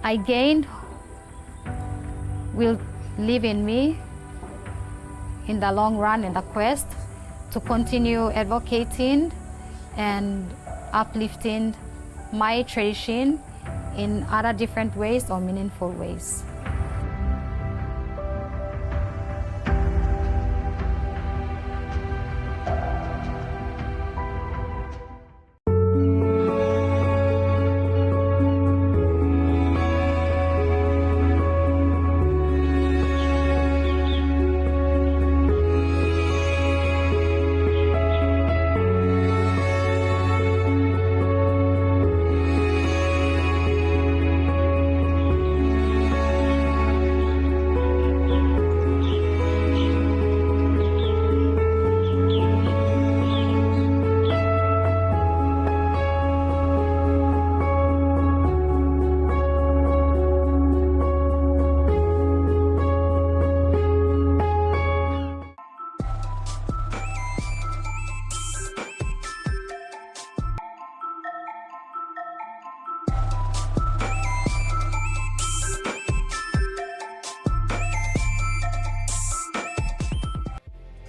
I gained will live in me in the long run in the quest to continue advocating and uplifting my tradition in other different ways or meaningful ways.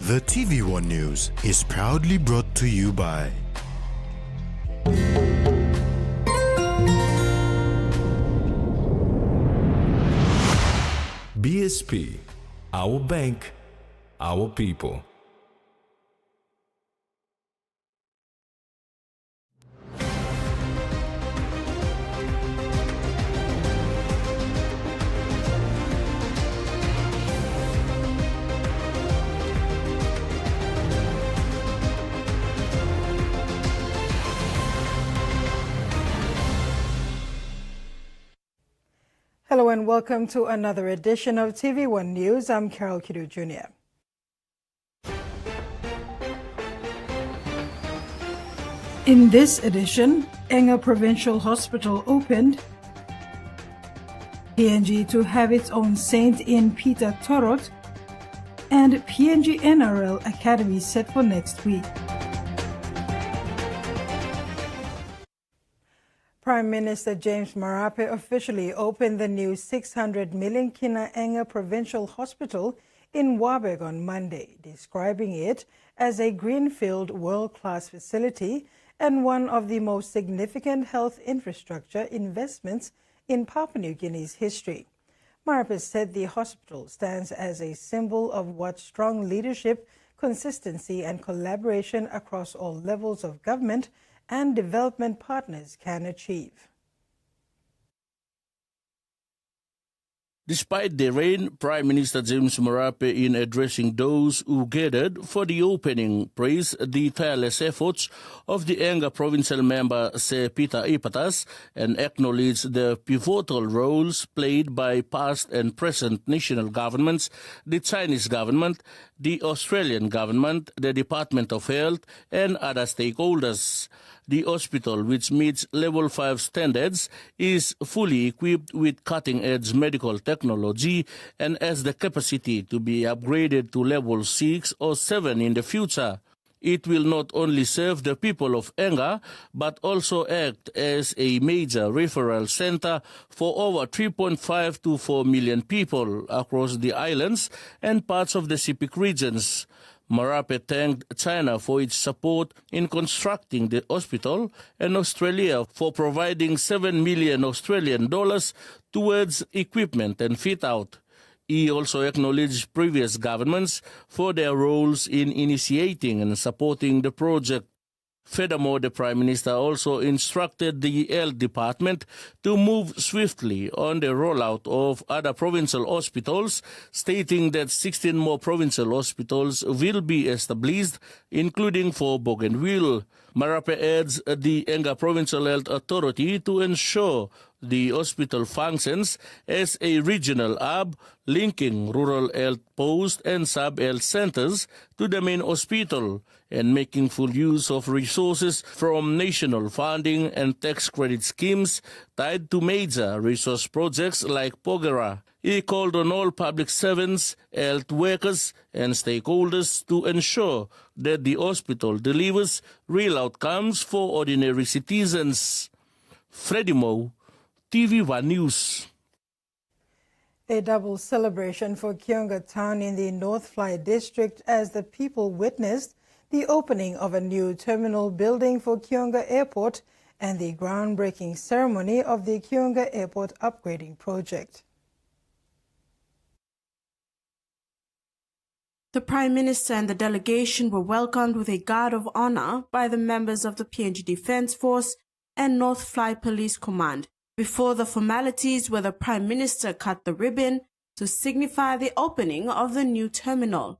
The Tvwan News is proudly brought to you by BSP, our bank, our people. Hello and welcome to another edition of TV1 News. I'm Carol Kidu Jr. In this edition, Enga Provincial Hospital opened, PNG to have its own saint in Peter Torot, and PNG NRL Academy set for next week. Prime Minister James Marape officially opened the new 600 million Kina Enga Provincial Hospital in Warburg on Monday, describing it as a greenfield world-class facility and one of the most significant health infrastructure investments in Papua New Guinea's history. Marape said the hospital stands as a symbol of what strong leadership, consistency and collaboration across all levels of government and development partners can achieve. Despite the rain, Prime Minister James Marape, in addressing those who gathered for the opening, praised the tireless efforts of the Enga Provincial member Sir Peter Ipatas and acknowledged the pivotal roles played by past and present national governments, the Chinese government, the Australian government, the Department of Health and other stakeholders. The hospital, which meets level 5 standards, is fully equipped with cutting-edge medical technology and has the capacity to be upgraded to level 6 or 7 in the future. It will not only serve the people of Enga, but also act as a major referral center for over 3.5 to 4 million people across the islands and parts of the Pacific regions. Marape thanked China for its support in constructing the hospital and Australia for providing 7 million Australian dollars towards equipment and fit-out. He also acknowledged previous governments for their roles in initiating and supporting the project. Furthermore, the Prime Minister also instructed the Health Department to move swiftly on the rollout of other provincial hospitals, stating that 16 more provincial hospitals will be established, including for Bougainville. Marape adds the Enga Provincial Health Authority to ensure the hospital functions as a regional hub linking rural health posts and sub-health centers to the main hospital and making full use of resources from national funding and tax credit schemes tied to major resource projects like Pogera. He called on all public servants, health workers and stakeholders to ensure that the hospital delivers real outcomes for ordinary citizens. Hiri Moale, TV1 News. A double celebration for Kiunga Town in the North Fly district as the people witnessed the opening of a new terminal building for Kiunga Airport and the groundbreaking ceremony of the Kiunga Airport upgrading project. The Prime Minister and the delegation were welcomed with a guard of honor by the members of the PNG Defence Force and North Fly Police Command before the formalities where the Prime Minister cut the ribbon to signify the opening of the new terminal.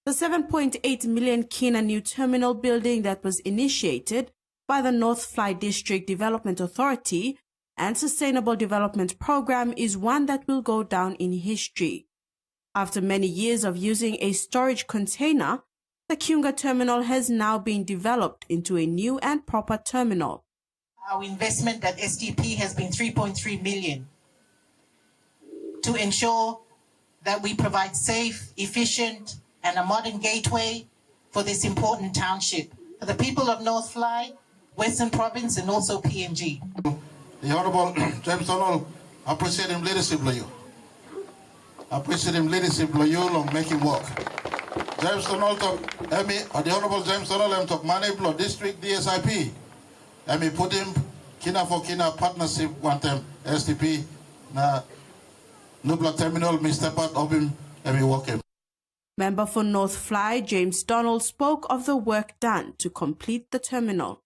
The 7.8 million kina new terminal building that was initiated by the North Fly District Development Authority and Sustainable Development Program is one that will go down in history. After many years of using a storage container, the Kiunga terminal has now been developed into a new and proper terminal. Our investment at SDP has been 3.3 million to ensure that we provide safe, efficient, and a modern gateway for this important township for the people of North Fly, Western Province, and also PNG. The Honourable James Donald, I appreciate him leadership for you. I appreciate him leadership for you on making work. James Donald, the Honourable James Donald, talk money for district DSIP. Me put him kina for kina partnership one time SDP na Nubla terminal me step out of him and me work him. Member for North Fly, James Donald, spoke of the work done to complete the terminal.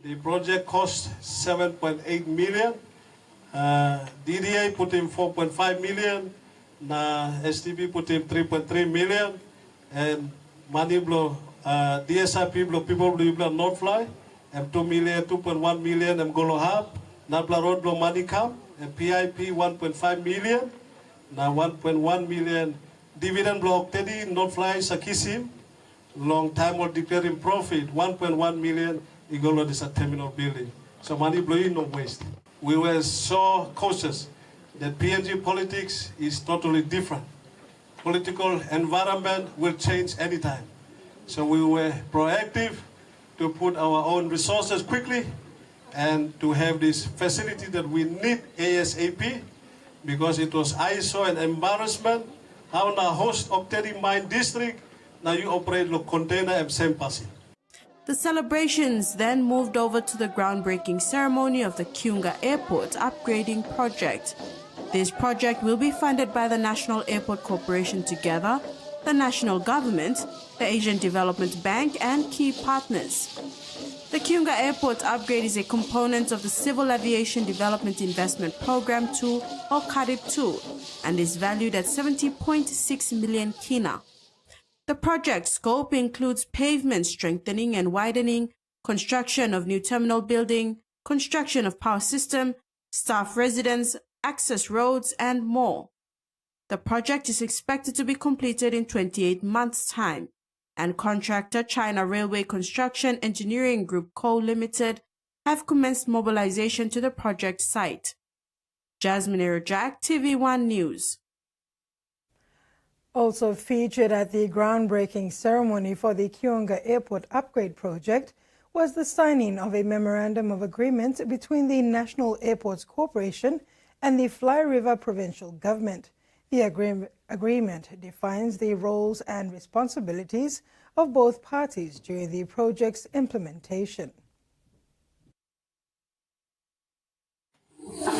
The project cost 7.8 million. DDA put in 4.5 million. STB put in 3.3 million. And money blow, DSIP blow people blow North Fly. And 2 million, 2.1 million, and Golo Hub. Nabla Road blow money come. And PIP 1.5 million. Now 1.1 million. Dividend block Teddy, North Fly, Sakisim. Long time or declaring profit, 1.1 million. Igolo is a terminal building. So money blowing, no waste. We were so cautious that PNG politics is totally different. Political environment will change anytime. So we were proactive to put our own resources quickly and to have this facility that we need ASAP because it was ISO and embarrassment. How now host of Teddy Mine District, now you operate the container and same passing. The celebrations then moved over to the groundbreaking ceremony of the Kiunga Airport upgrading project. This project will be funded by the National Airport Corporation together, the national government, the Asian Development Bank, and key partners. The Kiunga Airport upgrade is a component of the Civil Aviation Development Investment Program 2, or CADIP 2, and is valued at 70.6 million kina. The project scope includes pavement strengthening and widening, construction of new terminal building, construction of power system, staff residence, access roads, and more. The project is expected to be completed in 28 months' time, and contractor China Railway Construction Engineering Group Co. Limited have commenced mobilization to the project site. Jasmine Erojak, TV1 News. Also featured at the groundbreaking ceremony for the Kiunga Airport upgrade project was the signing of a memorandum of agreement between the National Airports Corporation and the Fly River Provincial Government. The agreement defines the roles and responsibilities of both parties during the project's implementation.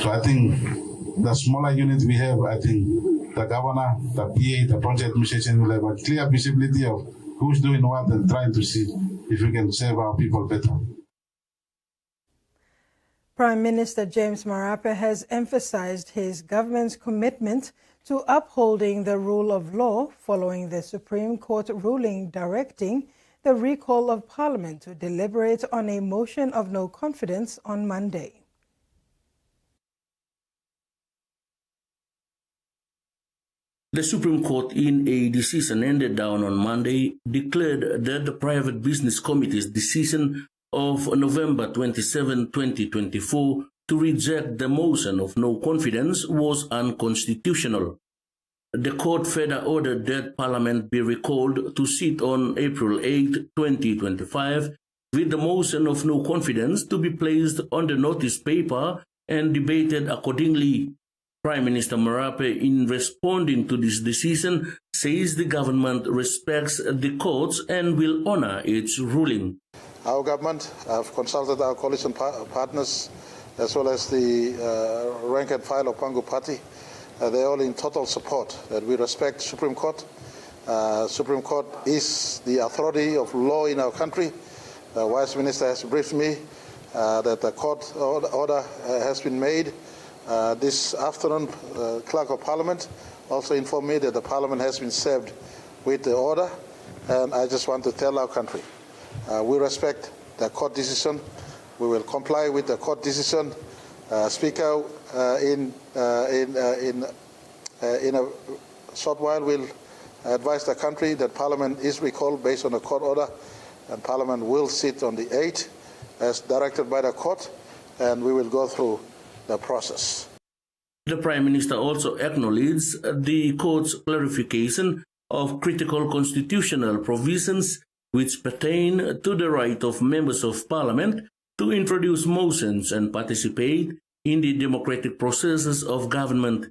So I think the smaller units we have, I think the governor, the PA, the project administration will have a clear visibility of who's doing what and trying to see if we can serve our people better. Prime Minister James Marape has emphasized his government's commitment to upholding the rule of law following the Supreme Court ruling directing the recall of Parliament to deliberate on a motion of no confidence on Monday. The Supreme Court, in a decision handed down on Monday, declared that the Private Business Committee's decision of November 27, 2024, to reject the motion of no confidence was unconstitutional. The court further ordered that Parliament be recalled to sit on April 8, 2025, with the motion of no confidence to be placed on the notice paper and debated accordingly. Prime Minister Morape, in responding to this decision, says the government respects the courts and will honor its ruling. Our government have consulted our coalition partners as well as the rank and file of Pangu Party. They're all in total support that we respect Supreme Court. Supreme Court is the authority of law in our country. The Vice Minister has briefed me that the court order has been made this afternoon. Clerk of Parliament also informed me that the Parliament has been served with the order, and I just want to tell our country, we respect the court decision. We will comply with the court decision. Speaker, in a short while, will advise the country that Parliament is recalled based on a court order, and Parliament will sit on the 8th as directed by the court, and we will go through the process. The Prime Minister also acknowledged the court's clarification of critical constitutional provisions which pertain to the right of members of Parliament to introduce motions and participate in the democratic processes of government.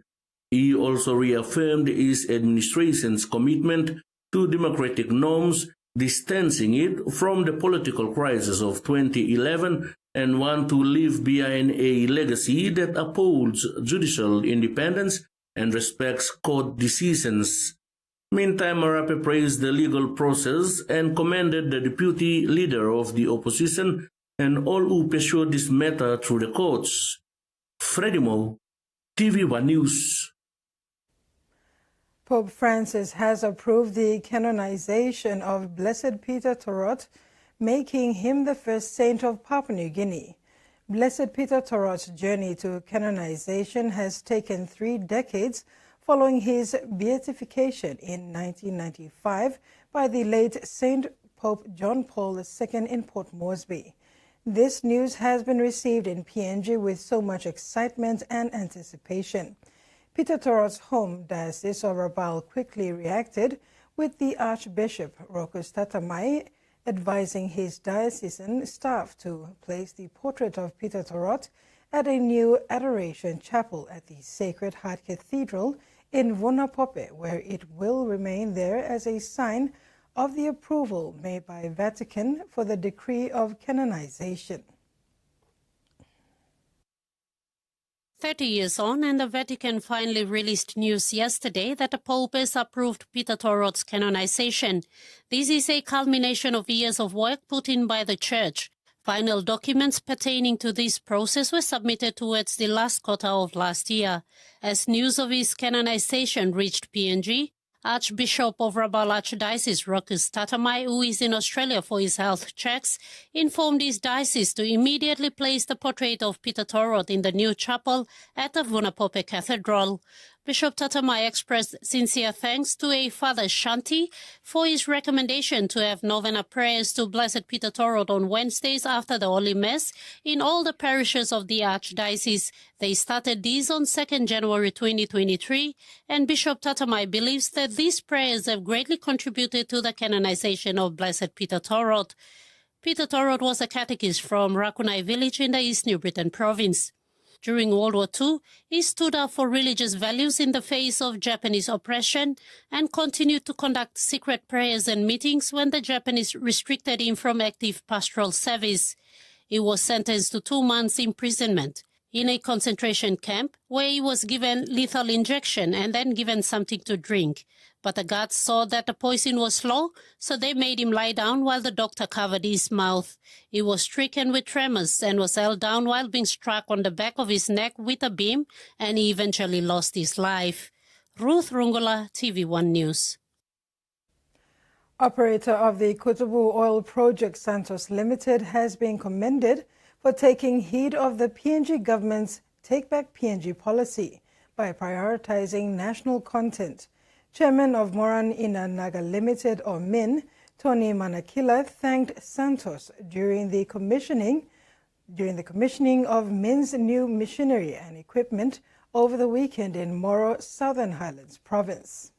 He also reaffirmed his administration's commitment to democratic norms, distancing it from the political crisis of 2011 and want to leave behind a legacy that upholds judicial independence and respects court decisions. Meantime, Morape praised the legal process and commended the deputy leader of the opposition and all who pursued this matter through the courts. Hiri Moale, Tvwan News. Pope Francis has approved the canonization of Blessed Peter Torot, making him the first saint of Papua New Guinea. Blessed Peter Torot's journey to canonization has taken 3 decades following his beatification in 1995 by the late Saint Pope John Paul II in Port Moresby. This news has been received in PNG with so much excitement and anticipation. Peter Torot's home diocese of Rabaul quickly reacted, with the Archbishop Rokus Tatamai advising his diocesan staff to place the portrait of Peter Torot at a new adoration chapel at the Sacred Heart Cathedral in Vunapope, where it will remain there as a sign of the approval made by Vatican for the decree of canonization. 30 years on, and the Vatican finally released news yesterday that the Pope has approved Peter Torot's canonization. This is a culmination of years of work put in by the Church. Final documents pertaining to this process were submitted towards the last quarter of last year. As news of his canonization reached PNG, Archbishop of Rabaul Archdiocese Rokus Tatamai, who is in Australia for his health checks, informed his diocese to immediately place the portrait of Peter Torot in the new chapel at the Vunapope Cathedral. Bishop Tatamai expressed sincere thanks to a Father Shanti for his recommendation to have novena prayers to Blessed Peter Torot on Wednesdays after the Holy Mass in all the parishes of the Archdiocese. They started these on 2nd January 2023, and Bishop Tatamai believes that these prayers have greatly contributed to the canonization of Blessed Peter Torot. Peter Torot was a catechist from Rakunai village in the East New Britain province. During World War II, he stood up for religious values in the face of Japanese oppression and continued to conduct secret prayers and meetings when the Japanese restricted him from active pastoral service. He was sentenced to 2 months imprisonment in a concentration camp where he was given lethal injection and then given something to drink. But the guards saw that the poison was low, so they made him lie down while the doctor covered his mouth. He was stricken with tremors and was held down while being struck on the back of his neck with a beam, and he eventually lost his life. Ruth Rungula, TV1 News. Operator of the Kutubu Oil Project Santos Limited has been commended for taking heed of the PNG government's Take Back PNG policy by prioritizing national content. Chairman of Moran Ina Naga Limited, or MIN, Tony Manakila, thanked Santos during the commissioning of MIN's new machinery and equipment over the weekend in Moro, Southern Highlands Province.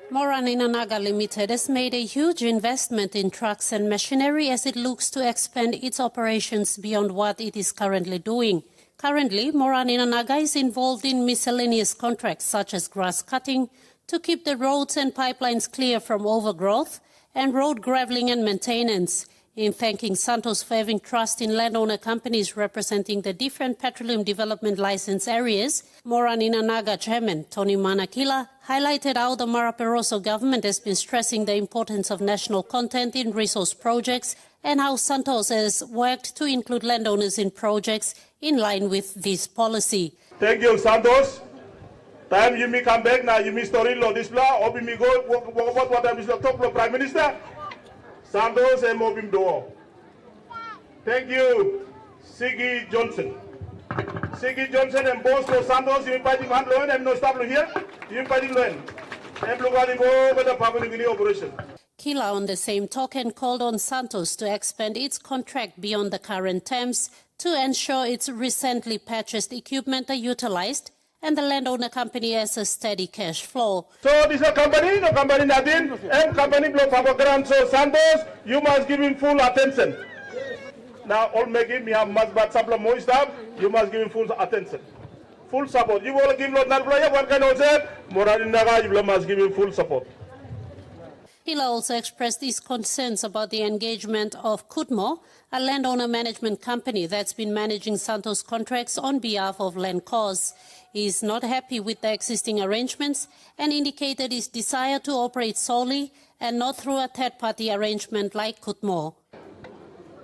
Moran Inanaga Limited has made a huge investment in trucks and machinery as it looks to expand its operations beyond what it is currently doing. Currently, Moran Inanaga is involved in miscellaneous contracts such as grass cutting to keep the roads and pipelines clear from overgrowth and road gravelling and maintenance. In thanking Santos for having trust in landowner companies representing the different petroleum development license areas, Moran Inanaga chairman Tony Manakila highlighted how the Maraperoso government has been stressing the importance of national content in resource projects and how Santos has worked to include landowners in projects in line with this policy. Thank you, Santos. Time you may come back now, you may story law this law, or me go what I was talk to Prime Minister. Santos and Mobim Doo. Thank you, Siggy Johnson. Siggy Johnson and boss for Santos, you invite him hand loan and no staff here. You invite him loan. And look at him over the Papua New Guinea operation. Kila on the same token called on Santos to expand its contract beyond the current terms to ensure its recently purchased equipment are utilized and the landowner company has a steady cash flow. So this is a company, no company nothing, and company blow for grant. So Santos, you must give him full attention. Now all make him have much but supply more stuff, you must give him full attention. Full support. You will give lot not player, one can also Moran Naga, you must give him full support. Hila also expressed his concerns about the engagement of Kudmo, a landowner management company that's been managing Santos contracts on behalf of Landcos. He is not happy with the existing arrangements and indicated his desire to operate solely and not through a third-party arrangement like Kudmo.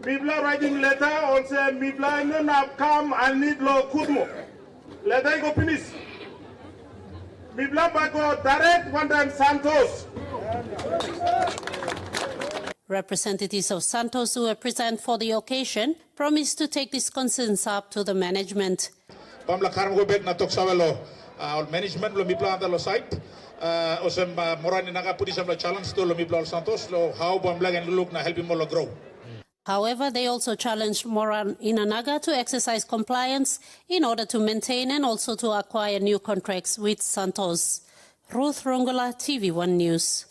People are writing letter or say, people are come and need law Kudmo. Letter go finish. People are go direct one time Santos. Representatives of Santos who were present for the occasion promised to take these concerns up to the management. Pamlakaran go back na toksawelo management lo mipla anda lo site osem Moran Inanaga put some challenge to lo mipla Santos lo how bamlag and look na help him lo grow. However, they also challenged Moran Inanaga to exercise compliance in order to maintain and also to acquire new contracts with Santos. Ruth Rongola, TV1 News.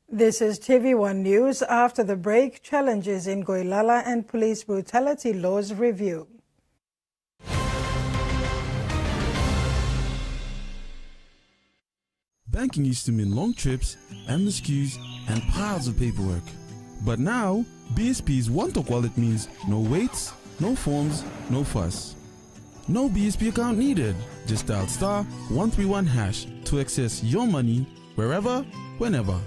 This is TV1 News. After the break, challenges in Goilala and police brutality laws review. Banking used to mean long trips, endless queues, and piles of paperwork. But now, BSP's one-talk wallet means no waits, no forms, no fuss. No BSP account needed. Just dial *131# to access your money wherever, whenever.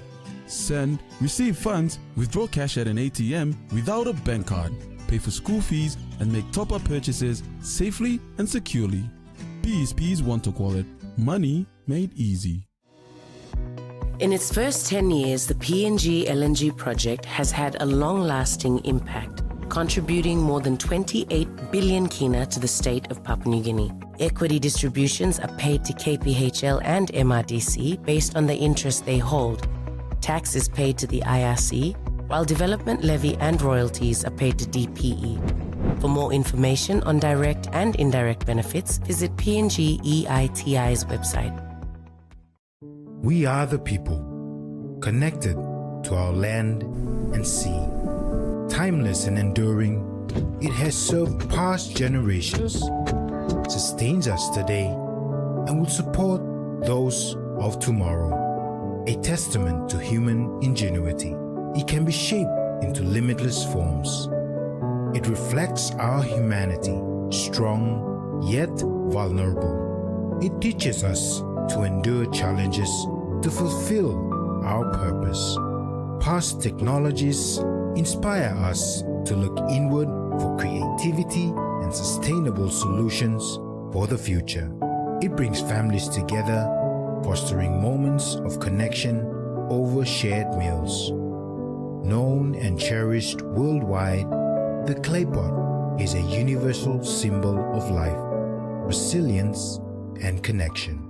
Send, receive funds, withdraw cash at an ATM without a bank card, pay for school fees, and make top-up purchases safely and securely. BSP's one-talk wallet. Money made easy. In its first 10 years, the PNG LNG project has had a long-lasting impact, contributing more than 28 billion kina to the state of Papua New Guinea. Equity distributions are paid to KPHL and MRDC based on the interest they hold. Tax is paid to the IRC, while development levy and royalties are paid to DPE. For more information on direct and indirect benefits, visit PNG EITI's website. We are the people, connected to our land and sea. Timeless and enduring, it has served past generations, sustains us today, and will support those of tomorrow. A testament to human ingenuity, it can be shaped into limitless forms. It reflects our humanity, strong yet vulnerable. It teaches us to endure challenges to fulfill our purpose. Past technologies inspire us to look inward for creativity and sustainable solutions for the future. It brings families together, fostering moments of connection over shared meals. Known and cherished worldwide, the clay pot is a universal symbol of life, resilience, and connection.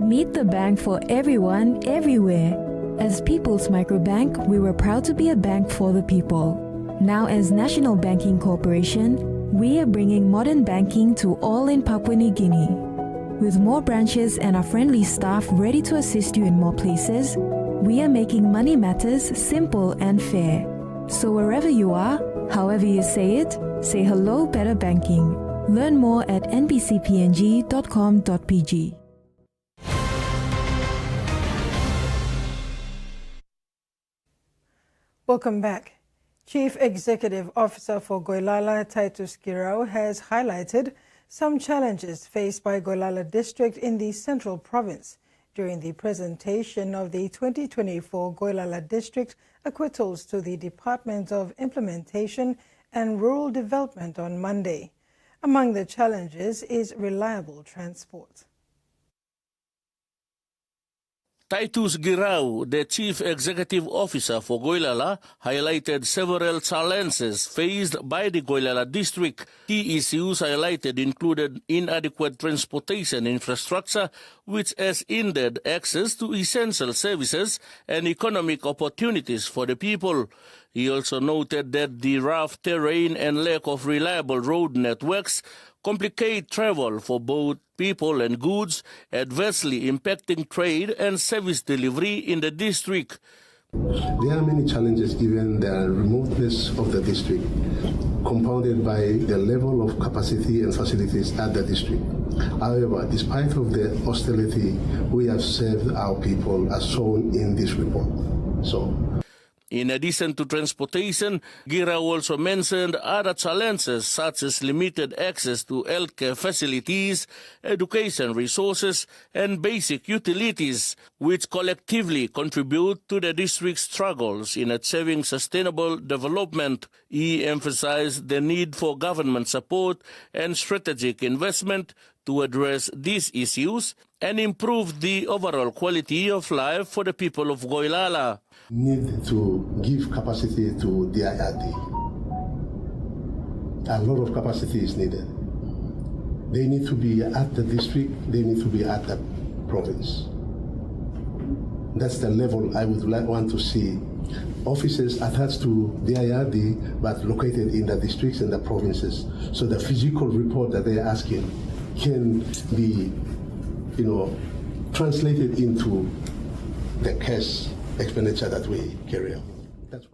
Meet the bank for everyone, everywhere. As People's Microbank, we were proud to be a bank for the people. Now as National Banking Corporation, we are bringing modern banking to all in Papua New Guinea. With more branches and our friendly staff ready to assist you in more places, we are making money matters simple and fair. So wherever you are, however you say it, say hello better banking. Learn more at nbcpng.com.pg. Welcome back. Chief Executive Officer for Goilala, Titus Girau, has highlighted some challenges faced by Goilala District in the Central Province during the presentation of the 2024 Goilala District acquittals to the Department of Implementation and Rural Development on Monday. Among the challenges is reliable transport. Titus Girau, the Chief Executive Officer for Goilala, highlighted several challenges faced by the Goilala District. Key issues highlighted included inadequate transportation infrastructure, which has hindered access to essential services and economic opportunities for the people. He also noted that the rough terrain and lack of reliable road networks complicate travel for both people and goods, adversely impacting trade and service delivery in the district. There are many challenges given the remoteness of the district, compounded by the level of capacity and facilities at the district. However, despite of the hostility, we have served our people as shown in this report. In addition to transportation, Girau also mentioned other challenges such as limited access to healthcare facilities, education resources, and basic utilities, which collectively contribute to the district's struggles in achieving sustainable development. He emphasized the need for government support and strategic investment to address these issues and improve the overall quality of life for the people of Goilala. Need to give capacity to the IRD. A lot of capacity is needed. They need to be at the district, they need to be at the province. That's the level I would want to see. Offices attached to the IRD but located in the districts and the provinces. So the physical report that they're asking can be, translated into the cash expenditure that we carry out.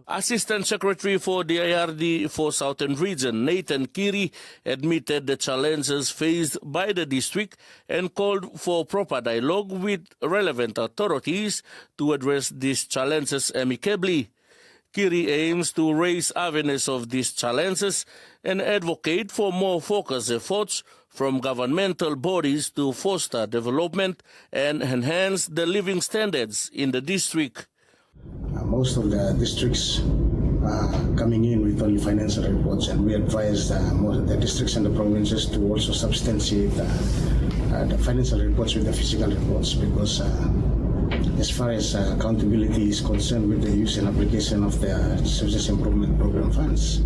Assistant Secretary for the IRD for Southern Region, Nathan Kiri, admitted the challenges faced by the district and called for proper dialogue with relevant authorities to address these challenges amicably. Kiri aims to raise awareness of these challenges and advocate for more focused efforts from governmental bodies to foster development and enhance the living standards in the district. Most of the districts are coming in with only financial reports, and we advise the districts and the provinces to also substantiate the financial reports with the physical reports, because as far as accountability is concerned with the use and application of the Services Improvement Program funds,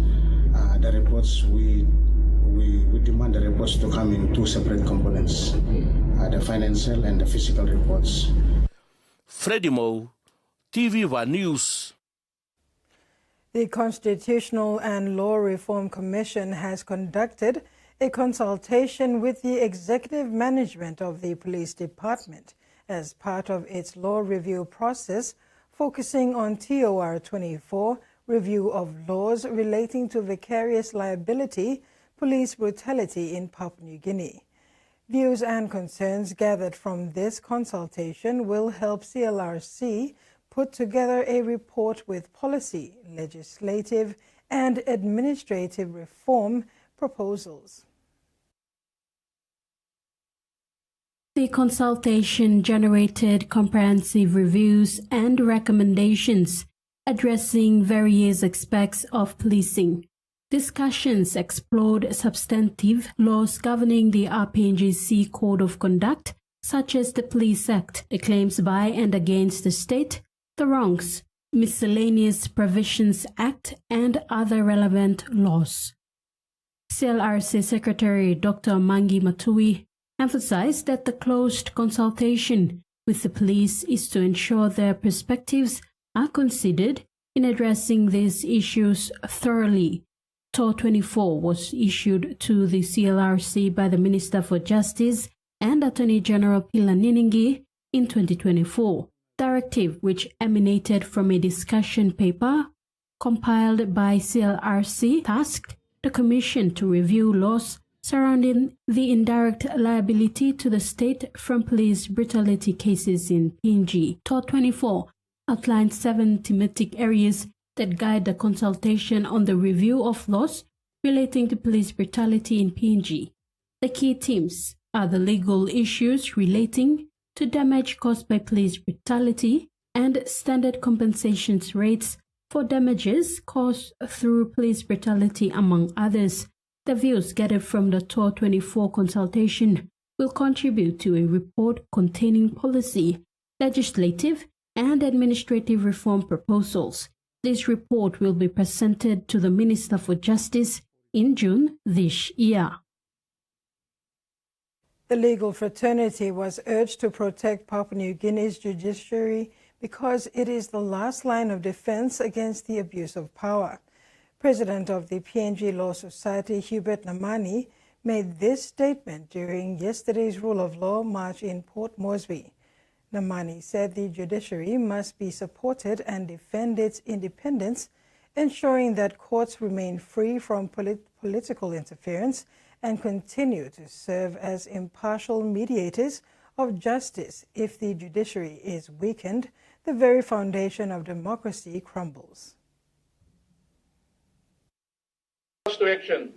the reports we demand the reports to come in two separate components, the financial and the physical reports. Hiri Moale, Tvwan News. The Constitutional and Law Reform Commission has conducted a consultation with the executive management of the police department as part of its law review process, focusing on TOR 24, review of laws relating to vicarious liability, police brutality in Papua New Guinea. Views and concerns gathered from this consultation will help CLRC put together a report with policy, legislative, and administrative reform proposals. The consultation generated comprehensive reviews and recommendations addressing various aspects of policing. Discussions explored substantive laws governing the RPNGC Code of Conduct, such as the Police Act, the claims by and against the state, the Wrongs, Miscellaneous Provisions Act, and other relevant laws. CLRC Secretary Dr. Mangi Matui emphasized that the closed consultation with the police is to ensure their perspectives are considered in addressing these issues thoroughly. Torot 24 was issued to the CLRC by the Minister for Justice and Attorney General Pila Niningi in 2024. Directive, which emanated from a discussion paper compiled by CLRC, tasked the Commission to review laws surrounding the indirect liability to the state from police brutality cases in PNG. Torot 24 outlines 7 thematic areas that guide the consultation on the review of laws relating to police brutality in PNG. The key themes are the legal issues relating to damage caused by police brutality and standard compensation rates for damages caused through police brutality, among others. The views gathered from the Torot 24 consultation will contribute to a report containing policy, legislative, and administrative reform proposals. This report will be presented to the Minister for Justice in June this year. The legal fraternity was urged to protect Papua New Guinea's judiciary because it is the last line of defense against the abuse of power. President of the PNG Law Society, Hubert Namani, made this statement during yesterday's Rule of Law March in Port Moresby. Namani said the judiciary must be supported and defend its independence, ensuring that courts remain free from political interference and continue to serve as impartial mediators of justice. If the judiciary is weakened, the very foundation of democracy crumbles. To action.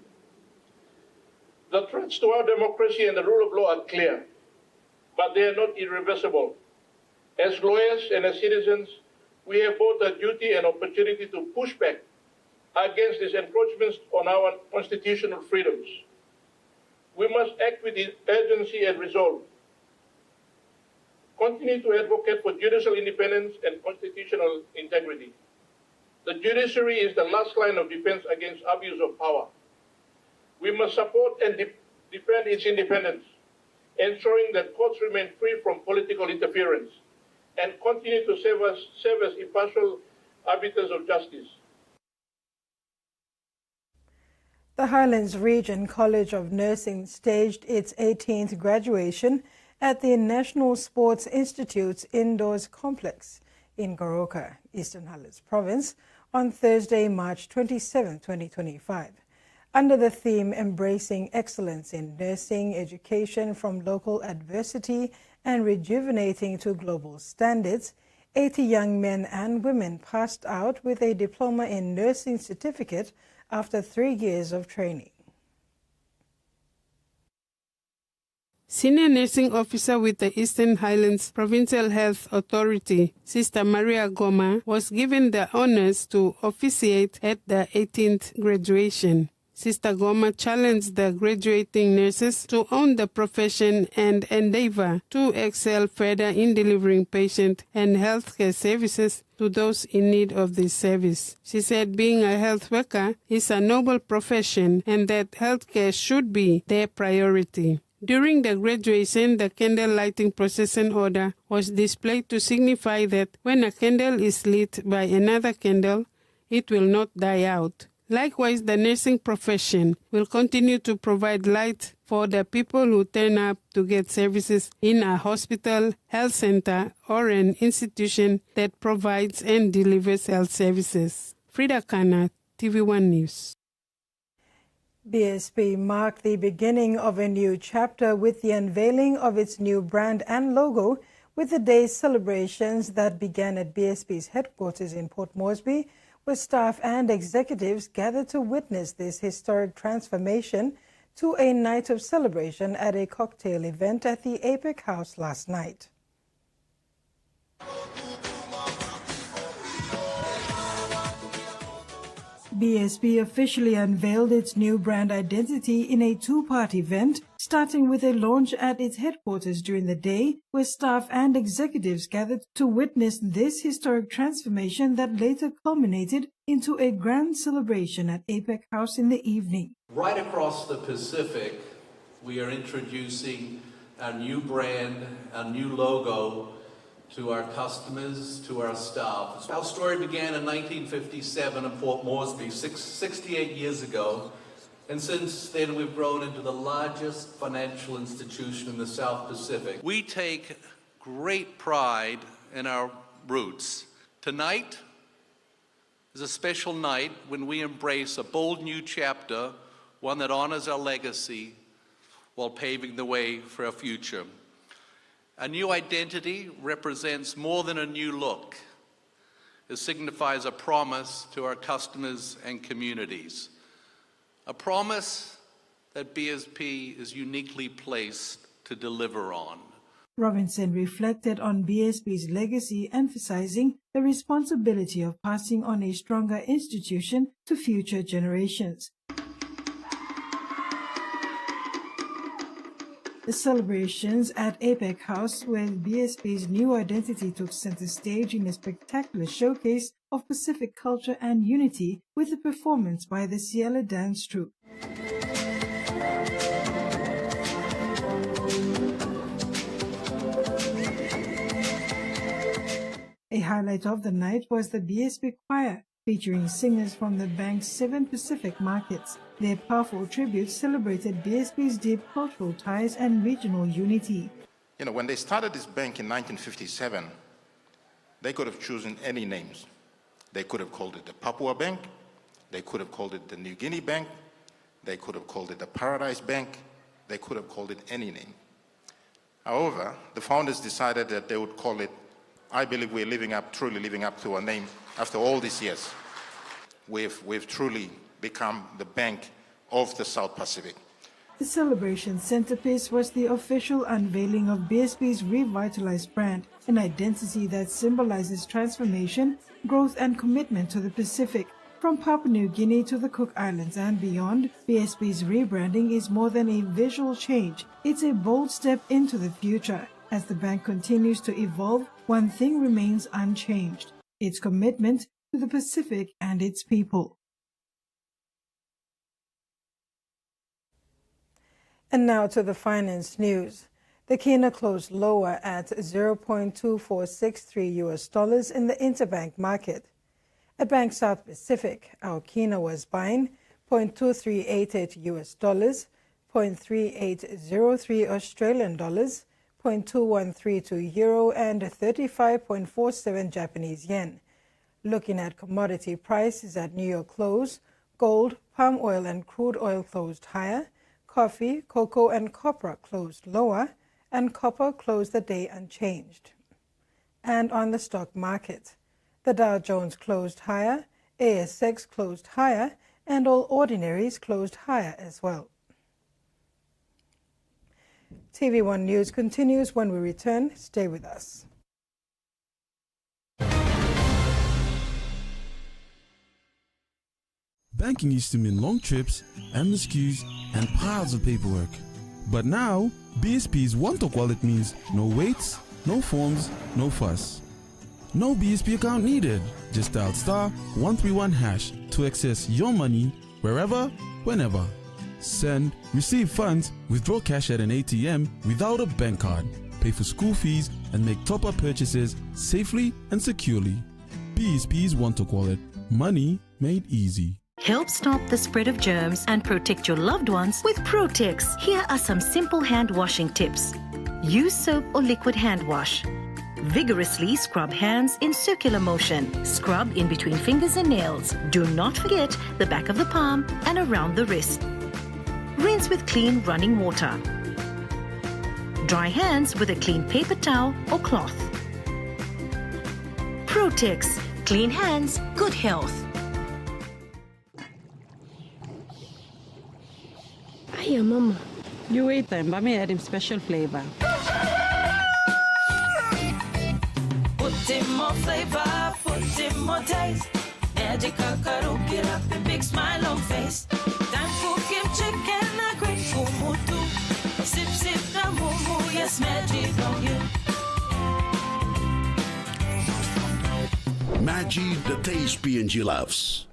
The threats to our democracy and the rule of law are clear, but they are not irreversible. As lawyers and as citizens, we have both a duty and opportunity to push back against these encroachments on our constitutional freedoms. We must act with urgency and resolve. Continue to advocate for judicial independence and constitutional integrity. The judiciary is the last line of defense against abuse of power. We must support and defend its independence, ensuring that courts remain free from political interference and continue to serve as impartial arbiters of justice. The Highlands Region College of Nursing staged its 18th graduation at the National Sports Institute's Indoors Complex in Goroka, Eastern Highlands Province, on Thursday, March 27, 2025. Under the theme Embracing Excellence in Nursing Education from Local Adversity and Rejuvenating to Global Standards, 80 young men and women passed out with a diploma in nursing certificate after 3 years of training. Senior Nursing Officer with the Eastern Highlands Provincial Health Authority, Sister Maria Goma, was given the honors to officiate at the 18th graduation. Sister Goma challenged the graduating nurses to own the profession and endeavor to excel further in delivering patient and healthcare services to those in need of this service. She said being a health worker is a noble profession and that healthcare should be their priority. During the graduation, the candle lighting procession order was displayed to signify that when a candle is lit by another candle, it will not die out. Likewise, the nursing profession will continue to provide light for the people who turn up to get services in a hospital, health center, or an institution that provides and delivers health services. Frida Kana, TV1 News. BSP marked the beginning of a new chapter with the unveiling of its new brand and logo with the day's celebrations that began at BSP's headquarters in Port Moresby, where staff and executives gathered to witness this historic transformation to a night of celebration at a cocktail event at the APEC House last night. BSP officially unveiled its new brand identity in a two-part event, starting with a launch at its headquarters during the day, where staff and executives gathered to witness this historic transformation that later culminated into a grand celebration at APEC House in the evening. Right across the Pacific, we are introducing our new brand, our new logo, to our customers, to our staff. Our story began in 1957 in Port Moresby, 68 years ago, and since then we've grown into the largest financial institution in the South Pacific. We take great pride in our roots. Tonight is a special night when we embrace a bold new chapter, one that honors our legacy while paving the way for our future. A new identity represents more than a new look. It signifies a promise to our customers and communities. A promise that BSP is uniquely placed to deliver on. Robinson reflected on BSP's legacy, emphasizing the responsibility of passing on a stronger institution to future generations. The celebrations at APEC House, where BSP's new identity took center stage in a spectacular showcase of Pacific culture and unity with a performance by the Ciela Dance Troupe. A highlight of the night was the BSP Choir, featuring singers from the bank's 7 Pacific markets. Their powerful tributes celebrated BSP's deep cultural ties and regional unity. You know, when they started this bank in 1957, they could have chosen any names. They could have called it the Papua Bank, they could have called it the New Guinea Bank, they could have called it the Paradise Bank, they could have called it any name. However, the founders decided that they would call it, I believe we're truly living up to our name after all these years. We've truly become the Bank of the South Pacific. The celebration centerpiece was the official unveiling of BSP's revitalized brand, an identity that symbolizes transformation, growth and commitment to the Pacific. From Papua New Guinea to the Cook Islands and beyond, BSP's rebranding is more than a visual change. It's a bold step into the future. As the bank continues to evolve, one thing remains unchanged: its commitment to the Pacific and its people. And now to the finance news. The kina closed lower at $0.2463 in the interbank market. At Bank South Pacific, our kina was buying $0.2388, $0.3803 Australian dollars, 0.2132 euro and 35.47 Japanese yen. Looking at commodity prices at New York close, gold, palm oil and crude oil closed higher, coffee, cocoa and copra closed lower, and copper closed the day unchanged. And on the stock market, the Dow Jones closed higher, ASX closed higher, and all ordinaries closed higher as well. TV1 News continues when we return. Stay with us. Banking used to mean long trips, endless queues, and piles of paperwork. But now, BSP's one-talk wallet means no waits, no forms, no fuss. No BSP account needed. Just dial *131# to access your money wherever, whenever. Send, receive funds, withdraw cash at an ATM without a bank card, pay for school fees, and make top-up purchases safely and securely. BSP's one-talk wallet. Money made easy. Help stop the spread of germs and protect your loved ones with Protex. Here are some simple hand washing tips. Use soap or liquid hand wash. Vigorously scrub hands in circular motion. Scrub in between fingers and nails. Do not forget the back of the palm and around the wrist. Rinse with clean running water. Dry hands with a clean paper towel or cloth. Protex. Clean hands, good health. Hiya, Mama. You wait then, but me add him special flavor. Put in more flavor, put in more taste. Magic kakaru, get up and big smile on face. Time for kim chicken, a great kumutu. Sip, sip, the moo, yes, magic on you. Maggi, the taste PNG loves.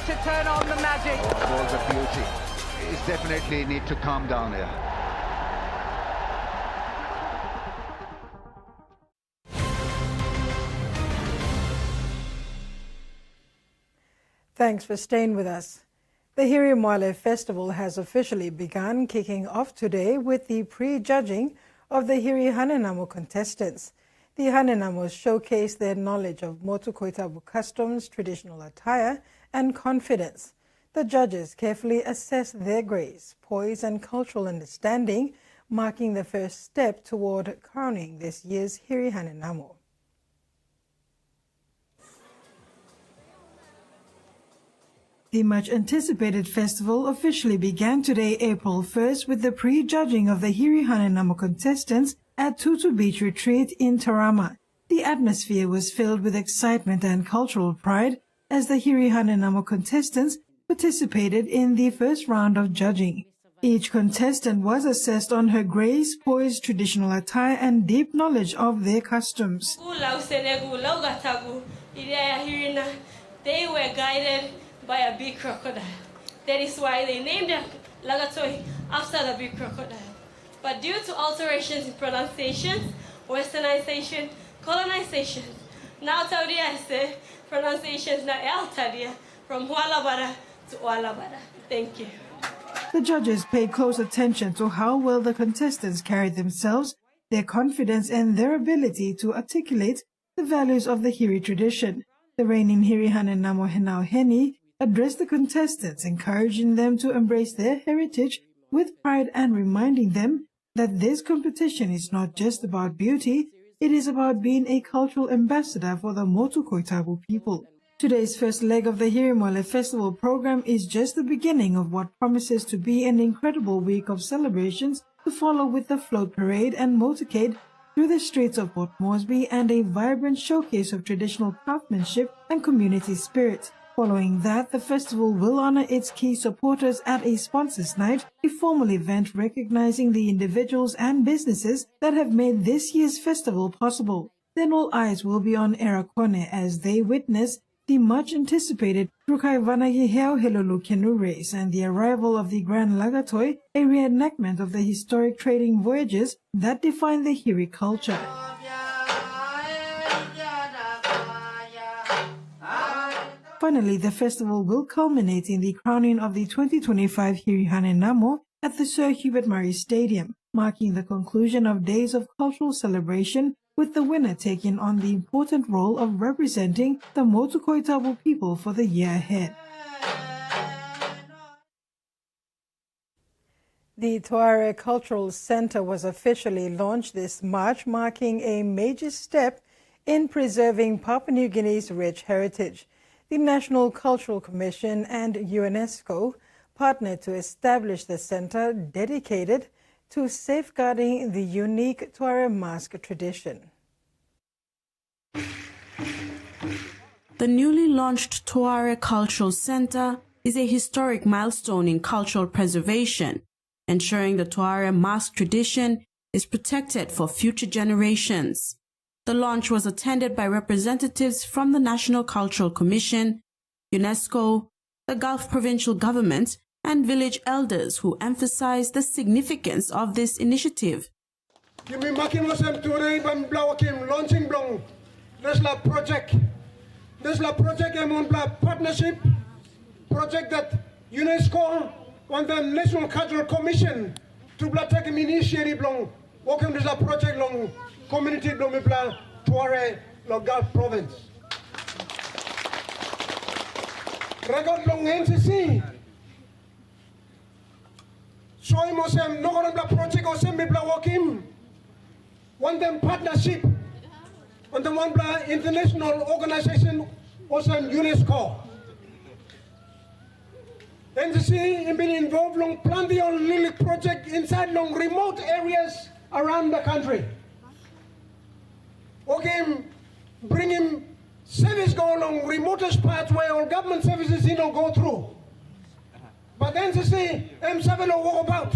to turn on the magic. Balls of beauty. It's definitely need to calm down here. Thanks for staying with us. The Hiri Moale Festival has officially begun, kicking off today with the pre-judging of the Hiri Hanenamo contestants. The Hanenamos showcase their knowledge of Motu Koitabu customs, traditional attire, and confidence. The judges carefully assess their grace, poise, and cultural understanding, marking the first step toward crowning this year's Hiri Hanenamo. The much-anticipated festival officially began today, April 1st, with the pre-judging of the Hiri Hanenamo contestants at Tutu Beach Retreat in Tarama. The atmosphere was filled with excitement and cultural pride as the Hiri Hanenamo contestants participated in the first round of judging. Each contestant was assessed on her grace, poise, traditional attire, and deep knowledge of their customs. They were guided by a big crocodile. That is why they named them Lagatoi after the big crocodile. But due to alterations in pronunciation, westernization, colonization, now Taudia say pronunciations na El Tadia from Hualabara to Hualabara. Thank you. The judges paid close attention to how well the contestants carried themselves, their confidence, and their ability to articulate the values of the Hiri tradition. The reigning Hiri Hanenamo Henao Heni addressed the contestants, encouraging them to embrace their heritage with pride and reminding them that this competition is not just about beauty, it is about being a cultural ambassador for the Motu Koitabu people. Today's first leg of the Hiri Moale Festival program is just the beginning of what promises to be an incredible week of celebrations to follow, with the float parade and motorcade through the streets of Port Moresby and a vibrant showcase of traditional craftsmanship and community spirit. Following that, the festival will honor its key supporters at a sponsors night, a formal event recognizing the individuals and businesses that have made this year's festival possible. Then all eyes will be on Erakone as they witness the much-anticipated Rukai Vanagi Heo Helulu canoe race and the arrival of the Grand Lagatoi, a reenactment of the historic trading voyages that define the Hiri culture. Finally, the festival will culminate in the crowning of the 2025 Hiri Hanenamo at the Sir Hubert Murray Stadium, marking the conclusion of days of cultural celebration, with the winner taking on the important role of representing the Motu Koitabu people for the year ahead. The Tuareg Cultural Center was officially launched this March, marking a major step in preserving Papua New Guinea's rich heritage. The National Cultural Commission and UNESCO partnered to establish the center dedicated to safeguarding the unique Tuareg mask tradition. The newly launched Tuareg Cultural Center is a historic milestone in cultural preservation, ensuring the Tuareg mask tradition is protected for future generations. The launch was attended by representatives from the National Cultural Commission, UNESCO, the Gulf Provincial Government, and village elders who emphasized the significance of this initiative. This project among partnership project that UNESCO and the National Cultural Commission to take initiative long working this project long community long Tuareg Gulf province. Record long NCC. So I must have no project or semi working. One them partnership. On the one international organization was on UNESCO. NCC has been involved in plenty of little projects inside long remote areas around the country. Okay, bringing service go along remotest parts where all government services go through. But NCC M7 walk about.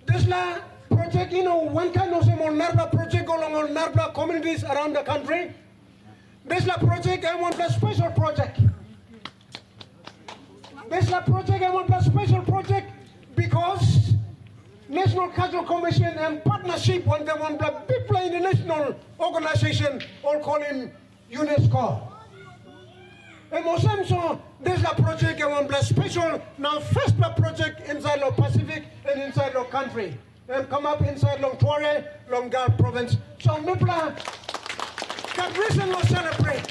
This project, one kind of some Narba project along all Narba communities around the country. This is a project I want a special project. This is a project I want a special project because National Cultural Commission and partnership when they want a big play international organization or call him UNESCO. And also, this is a project I want a special now first project inside the Pacific and inside the country. And come up inside Long Torot, Long Gar province. So Nupla got reason to celebrate.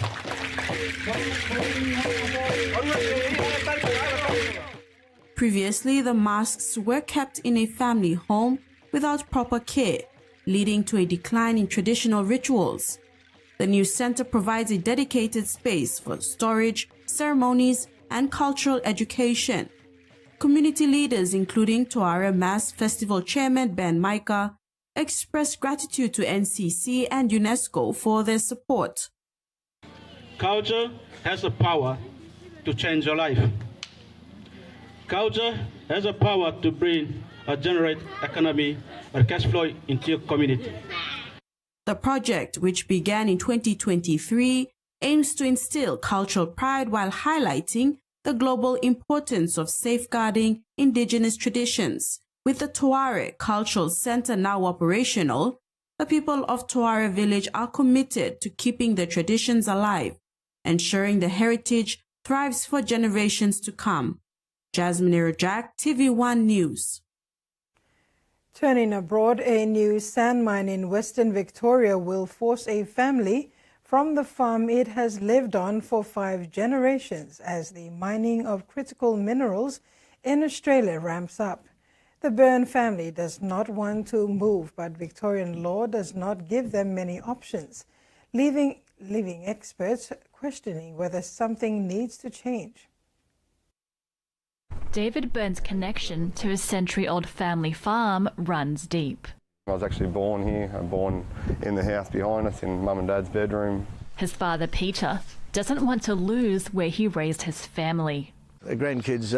Previously, the masks were kept in a family home without proper care, leading to a decline in traditional rituals. The new center provides a dedicated space for storage, ceremonies, and cultural education. Community leaders, including Tuara Mass Festival Chairman Ben Micah, expressed gratitude to NCC and UNESCO for their support. Culture has the power to change your life. Culture has the power to bring or generate economy or cash flow into your community. The project, which began in 2023, aims to instill cultural pride while highlighting the global importance of safeguarding indigenous traditions. With the Tuareg Cultural Center now operational, the people of Tuareg village are committed to keeping their traditions alive, ensuring the heritage thrives for generations to come. Jasmine Irajak, Tvwan News. Turning abroad, a new sand mine in Western Victoria will force a family from the farm it has lived on for 5 generations as the mining of critical minerals in Australia ramps up. The Byrne family does not want to move, but Victorian law does not give them many options, leaving experts questioning whether something needs to change. David Byrne's connection to his century-old family farm runs deep. I was actually born here. I'm born in the house behind us in Mum and Dad's bedroom. His father, Peter, doesn't want to lose where he raised his family. The grandkids,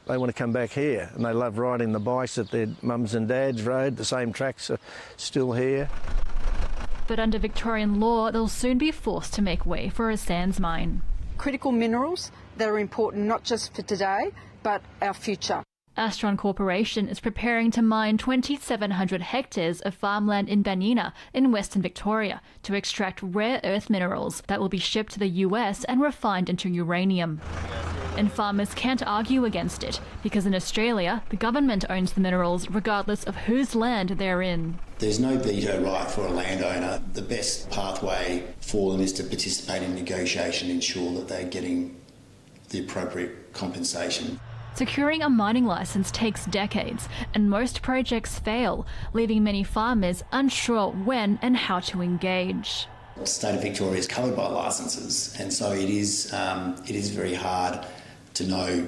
they want to come back here, and they love riding the bikes that their mums and dads rode. The same tracks are still here. But under Victorian law, they'll soon be forced to make way for a sands mine. Critical minerals that are important not just for today, but our future. Astron Corporation is preparing to mine 2,700 hectares of farmland in Banyina in Western Victoria to extract rare earth minerals that will be shipped to the US and refined into uranium. And farmers can't argue against it because in Australia, the government owns the minerals regardless of whose land they're in. There's no veto right for a landowner. The best pathway for them is to participate in negotiation, ensure that they're getting the appropriate compensation. Securing a mining licence takes decades, and most projects fail, leaving many farmers unsure when and how to engage. The state of Victoria is covered by licences, and so it is very hard to know,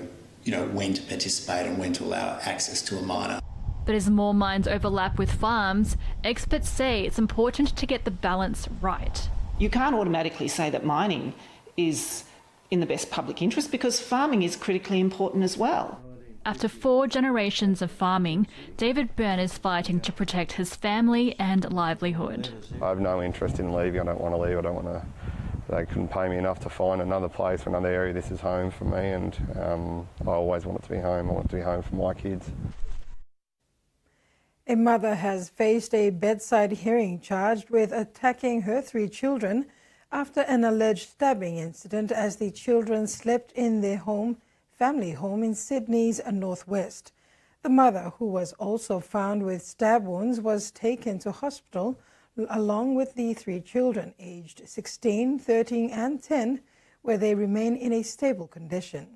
when to participate and when to allow access to a miner. But as more mines overlap with farms, experts say it's important to get the balance right. You can't automatically say that mining is in the best public interest because farming is critically important as well. After 4 generations of farming, David Byrne is fighting to protect his family and livelihood. I have no interest in leaving. I don't want to leave. They couldn't pay me enough to find another place or another area. This is home for me, and I always want it to be home. I want it to be home for my kids. A mother has faced a bedside hearing charged with attacking her 3 children after an alleged stabbing incident as the children slept in their family home in Sydney's northwest. The mother, who was also found with stab wounds, was taken to hospital along with the 3 children, aged 16, 13 and 10, where they remain in a stable condition.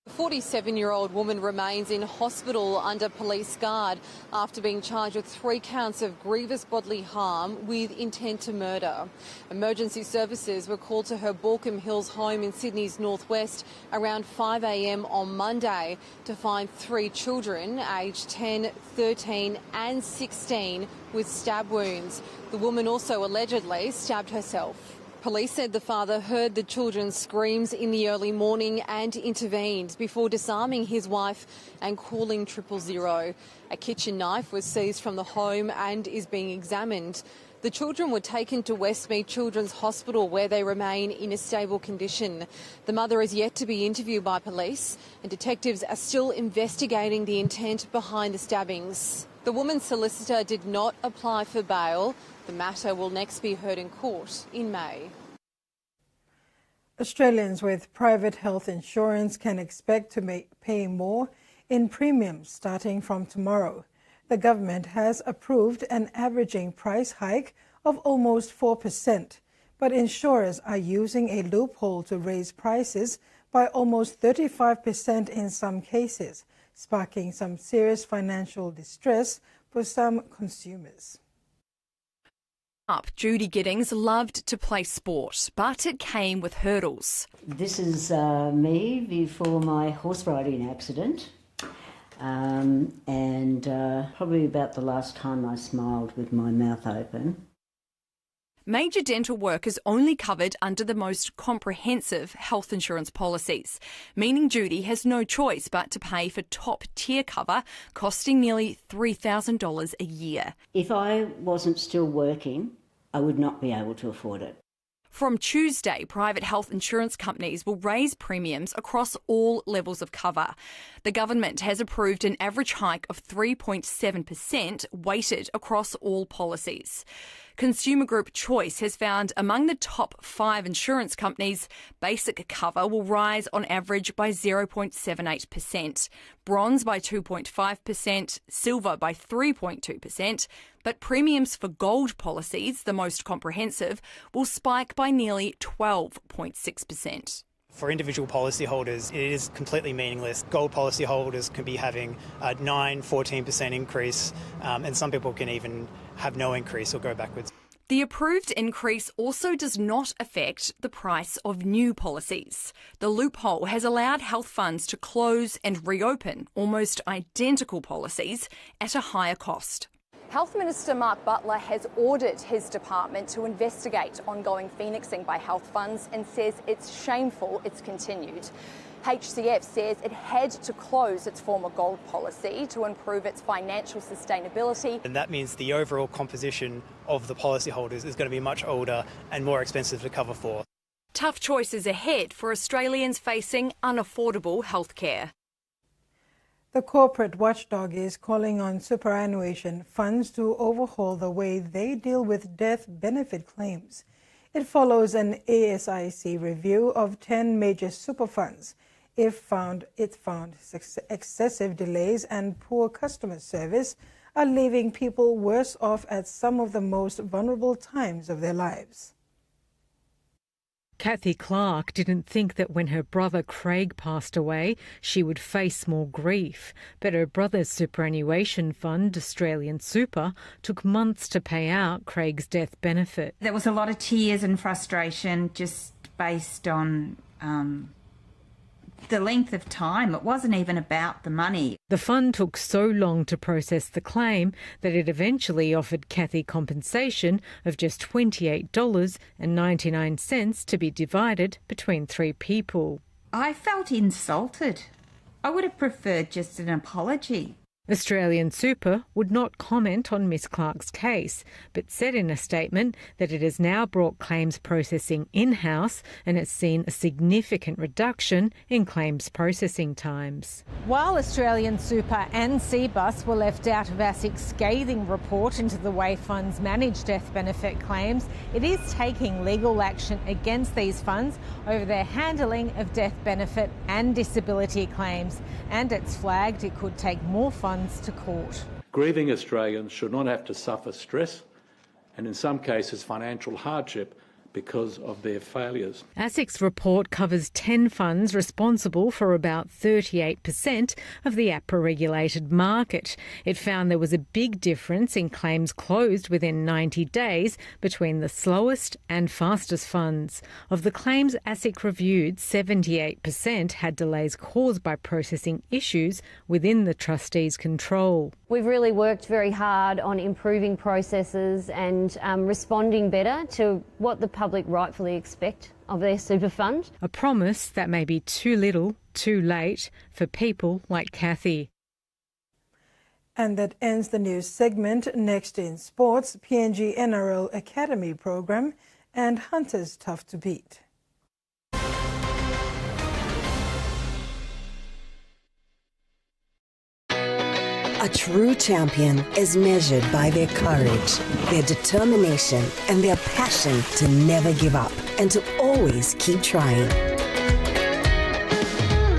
The 47-year-old woman remains in hospital under police guard after being charged with 3 counts of grievous bodily harm with intent to murder. Emergency services were called to her Balcombe Hills home in Sydney's northwest around 5 a.m. on Monday to find 3 children aged 10, 13 and 16 with stab wounds. The woman also allegedly stabbed herself. Police said the father heard the children's screams in the early morning and intervened before disarming his wife and calling 000. A kitchen knife was seized from the home and is being examined. The children were taken to Westmead Children's Hospital where they remain in a stable condition. The mother is yet to be interviewed by police and detectives are still investigating the intent behind the stabbings. The woman's solicitor did not apply for bail. The matter will next be heard in court in May. Australians with private health insurance can expect to pay more in premiums starting from tomorrow. The government has approved an averaging price hike of almost 4%, but insurers are using a loophole to raise prices by almost 35% in some cases, sparking some serious financial distress for some consumers. Judy Giddings loved to play sport, but it came with hurdles. This is me before my horse riding accident, and probably about the last time I smiled with my mouth open. Major dental work is only covered under the most comprehensive health insurance policies, meaning Judy has no choice but to pay for top-tier cover, costing nearly $3,000 a year. If I wasn't still working, I would not be able to afford it. From Tuesday, private health insurance companies will raise premiums across all levels of cover. The government has approved an average hike of 3.7% weighted across all policies. Consumer group Choice has found among the top 5 insurance companies, basic cover will rise on average by 0.78%, bronze by 2.5%, silver by 3.2%, but premiums for gold policies, the most comprehensive, will spike by nearly 12.6%. For individual policyholders, it is completely meaningless. Gold policyholders can be having a 14% increase, and some people can even have no increase or go backwards. The approved increase also does not affect the price of new policies. The loophole has allowed health funds to close and reopen almost identical policies at a higher cost. Health Minister Mark Butler has ordered his department to investigate ongoing phoenixing by health funds and says it's shameful it's continued. HCF says it had to close its former gold policy to improve its financial sustainability. And that means the overall composition of the policyholders is going to be much older and more expensive to cover for. Tough choices ahead for Australians facing unaffordable healthcare. The corporate watchdog is calling on superannuation funds to overhaul the way they deal with death benefit claims. It follows an ASIC review of 10 major super funds. It found excessive delays and poor customer service are leaving people worse off at some of the most vulnerable times of their lives. Kathy Clark didn't think that when her brother Craig passed away, she would face more grief. But her brother's superannuation fund, Australian Super, took months to pay out Craig's death benefit. There was a lot of tears and frustration just based on the length of time. It wasn't even about the money. The fund took so long to process the claim that it eventually offered Kathy compensation of just $28.99 to be divided between 3 people. I felt insulted. I would have preferred just an apology. Australian Super would not comment on Miss Clark's case, but said in a statement that it has now brought claims processing in-house and has seen a significant reduction in claims processing times. While Australian Super and Cbus were left out of ASIC's scathing report into the way funds manage death benefit claims, it is taking legal action against these funds over their handling of death benefit and disability claims, and it's flagged it could take more funds to court. Grieving Australians should not have to suffer stress and in some cases financial hardship because of their failures. ASIC's report covers 10 funds responsible for about 38% of the APRA-regulated market. It found there was a big difference in claims closed within 90 days between the slowest and fastest funds. Of the claims ASIC reviewed, 78% had delays caused by processing issues within the trustees' control. We've really worked very hard on improving processes and responding better to what the public rightfully expect of their super fund. A promise that may be too little, too late for people like Kathy. And that ends the news segment. Next in sports, PNG NRL Academy program and Hunters tough to beat. A true champion is measured by their courage, their determination, and their passion to never give up and to always keep trying.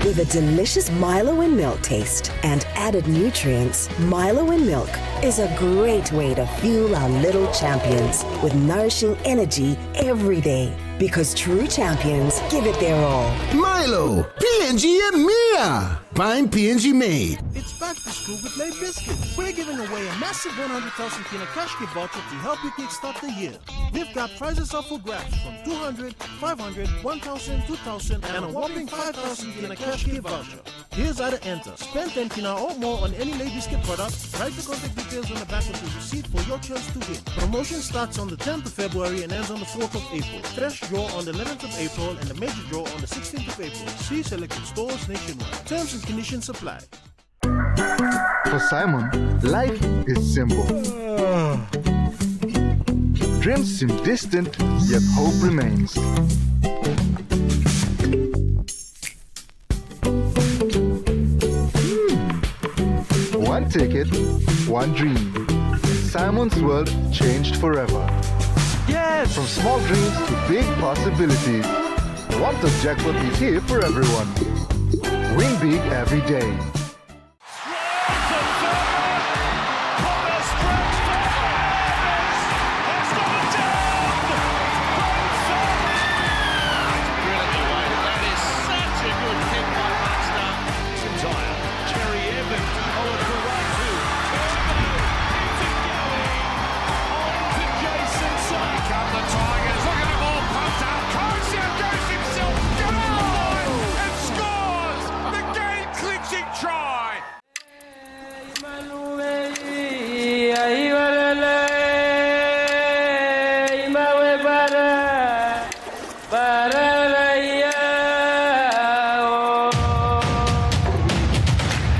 With a delicious Milo in milk taste and added nutrients, Milo in milk is a great way to fuel our little champions with nourishing energy every day. Because true champions give it their all. Milo, PNG and Mia. Buying PNG made. It's back to school with Lay Biscuits. We're giving away a massive 100,000 kina cash gift voucher to help you kickstart the year. We've got prizes up for grabs from 200, 500, 1,000, 2,000, and a whopping 5,000 kina cash gift voucher. Here's how to enter. Spend 10 kina or more on any Lay Biscuit product. Write the contact details on the back of the receipt for your chance to win. Promotion starts on the 10th of February and ends on the 4th of April. Fresh draw on the 11th of April and the major draw on the 16th of April. See selected stores nationwide. Terms and conditions apply. For Simon, life is simple. Dreams seem distant, yet hope remains. One ticket, one dream. Simon's world changed forever. Yes! From small dreams to big possibilities. One Top Jackpot is here for everyone. Win big every day.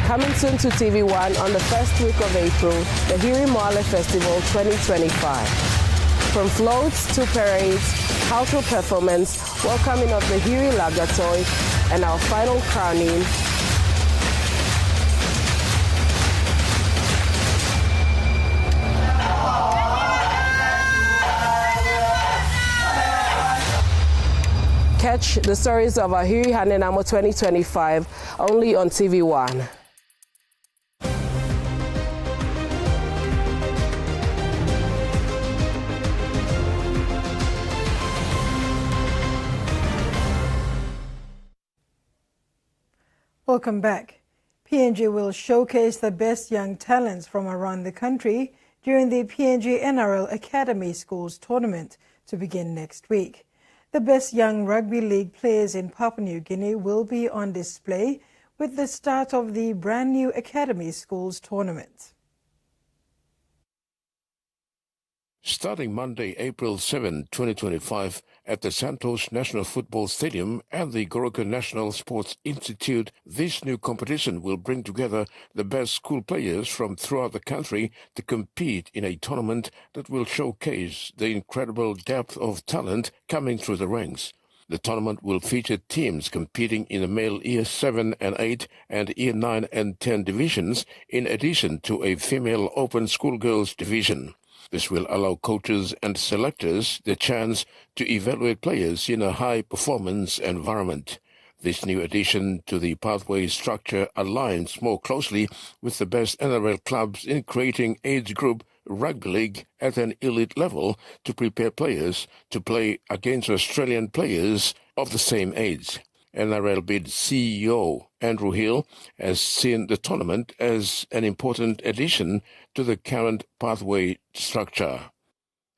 Coming soon to Tvwan on the first week of April, the Hiri Moale Festival 2025. From floats to parades, cultural performance, welcoming of the Hiri Lagatoi, and our final crowning. Catch the stories of our Hiri Hanenamo 2025 only on Tvwan. Welcome back. PNG will showcase the best young talents from around the country during the PNG NRL Academy Schools Tournament to begin next week. The best young rugby league players in Papua New Guinea will be on display with the start of the brand new Academy Schools Tournament. Starting Monday, April 7, 2025, at the Santos National Football Stadium and the Goroka National Sports Institute, this new competition will bring together the best school players from throughout the country to compete in a tournament that will showcase the incredible depth of talent coming through the ranks. The tournament will feature teams competing in the male Year 7 and 8 and Year 9 and 10 divisions, in addition to a female open schoolgirls division. This will allow coaches and selectors the chance to evaluate players in a high-performance environment. This new addition to the pathway structure aligns more closely with the best NRL clubs in creating age group rugby league at an elite level to prepare players to play against Australian players of the same age. NRL Bid CEO Andrew Hill has seen the tournament as an important addition to the current pathway structure.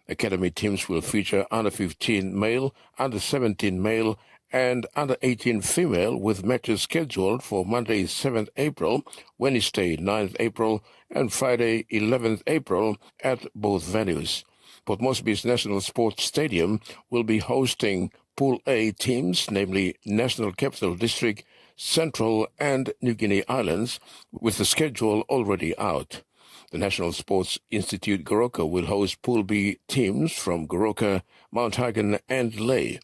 Academy teams will feature under-15 male, under-17 male, and under-18 female, with matches scheduled for Monday 7th April, Wednesday 9th April, and Friday 11th April at both venues. Port Moresby's National Sports Stadium will be hosting Pool A teams, namely National Capital District, Central and New Guinea Islands, with the schedule already out. The National Sports Institute Goroka will host Pool B teams from Goroka, Mount Hagen and Lae.